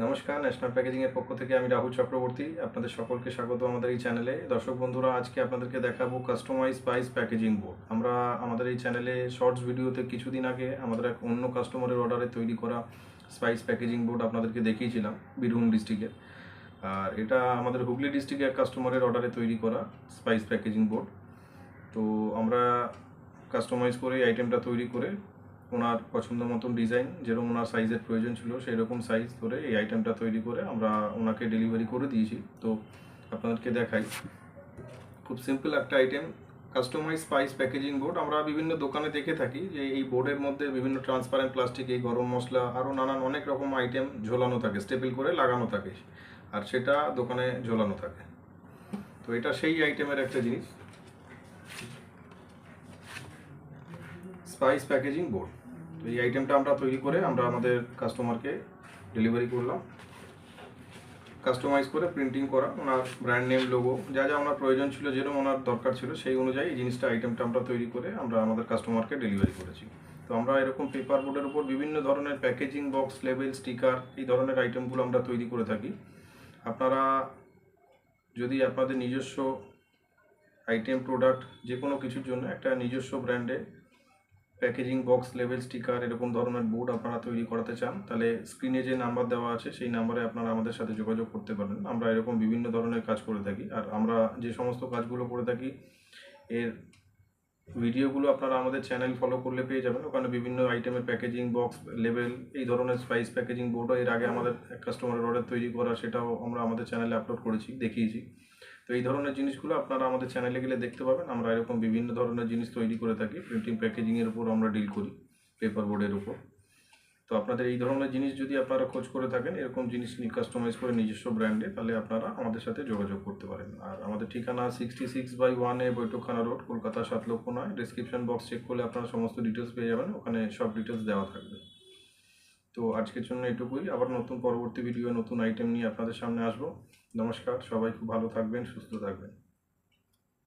নমস্কার, national packaging এর পক্ষ থেকে আমি রাহুল চক্রবর্তী আপনাদের সকলকে স্বাগত আমাদের এই চ্যানেলে। দর্শক বন্ধুরা, আজকে আপনাদেরকে দেখাবো কাস্টমাইজ স্পাইস প্যাকেজিং বোর্ড। আমরা আমাদের এই চ্যানেলে শর্টস ভিডিওতে কিছুদিন আগে আমাদের এক অন্য কাস্টমারের অর্ডারে তৈরি করা স্পাইস প্যাকেজিং বোর্ড আপনাদেরকে দেখিয়েছিলাম বীরভূম ডিস্ট্রিক্টের। আর এটা আমাদের হুগলি ডিস্ট্রিক্টের এক কাস্টমারের অর্ডারে তৈরি করা স্পাইস প্যাকেজিং বোর্ড। তো আমরা কাস্টমাইজ করে এই আইটেমটা তৈরি করে ওনার পছন্দ মতন ডিজাইন, যেরকম ওনার সাইজের প্রয়োজন ছিল সেই রকম সাইজ ধরে এই আইটেমটা তৈরি করে আমরা ওনাকে ডেলিভারি করে দিয়েছি। তো আপনাদেরকে দেখাই, খুব সিম্পল একটা item, customize spice packaging board. আমরা বিভিন্ন দোকানে দেখে থাকি যে এই বোর্ডের মধ্যে বিভিন্ন ট্রান্সপারেন্ট প্লাস্টিক, এই গরম মশলা আরও নানান অনেক রকম আইটেম ঝোলানো থাকে, স্টেপল করে লাগানো থাকে, আর সেটা দোকানে ঝোলানো থাকে। তো এটা সেই আইটেমের একটা জিনিস, স্পাইস প্যাকেজিং বোর্ড। তো এই আইটেমটা আমরা তৈরি করে আমরা আমাদের কাস্টমারকে ডেলিভারি করলাম, কাস্টমাইজ করে প্রিন্টিং করা, ওনার ব্র্যান্ড নেম, লোগো, যা যা ওনার প্রয়োজন ছিল, যেরকম ওনার দরকার ছিল সেই অনুযায়ী এই জিনিসটা আইটেমটা আমরা তৈরি করে আমরা আমাদের কাস্টমারকে ডেলিভারি করেছি। তো আমরা এরকম পেপার বোর্ডের উপর বিভিন্ন ধরনের প্যাকেজিং বক্স, লেবেল, স্টিকার, এই ধরনের আইটেমগুলো আমরা তৈরি করে থাকি। আপনারা যদি আপনাদের নিজস্ব আইটেম, প্রোডাক্ট, যে কোনো কিছুর জন্য একটা নিজস্ব ব্র্যান্ডে প্যাকেজিং বক্স, লেবেল, স্টিকার, এরকম ধরনের বোর্ড আপনারা তৈরি করাতে চান, তাহলে স্ক্রিনে যে নাম্বার দেওয়া আছে সেই নাম্বারে আপনারা আমাদের সাথে যোগাযোগ করতে পারেন। আমরা এরকম বিভিন্ন ধরনের কাজ করে থাকি, আর আমরা যে সমস্ত কাজগুলো করে থাকি এর ভিডিওগুলো আপনারা আমাদের চ্যানেল ফলো করলে পেয়ে যাবেন। ওখানে বিভিন্ন আইটেমের প্যাকেজিং বক্স, লেবেল, এই ধরনের স্পাইস প্যাকেজিং বোর্ডও এর আগে আমাদের কাস্টমারের অর্ডার তৈরি করা, সেটাও আমরা আমাদের চ্যানেলে আপলোড করেছি, দেখিয়েছি। তো এই ধরনের জিনিসগুলো আপনারা আমাদের চ্যানেলে গেলে দেখতে পাবেন। আমরা এরকম বিভিন্ন ধরনের জিনিস তৈরি করে থাকি, প্রিন্টিং প্যাকেজিংয়ের উপর আমরা ডিল করি, পেপার বোর্ডের উপর। তো আপনাদের এই ধরনের জিনিস যদি আপনারা খোঁজ করে থাকেন, এরকম জিনিস নিয়ে কাস্টমাইজ করে নিজস্ব ব্র্যান্ডে, তাহলে আপনারা আমাদের সাথে যোগাযোগ করতে পারেন। আর আমাদের ঠিকানা 66/1A Baithakkhana road, Kolkata 7,09,। Description box check করলে আপনারা সমস্ত ডিটেলস পেয়ে যাবেন, ওখানে সব ডিটেলস দেওয়া থাকবে। তো আজকের জন্য এটুকুই, আবার নতুন পরবর্তী ভিডিও, নতুন আইটেম নিয়ে আপনাদের সামনে আসবো। নমস্কার, সবাই খুব ভালো থাকবেন, সুস্থ থাকবেন।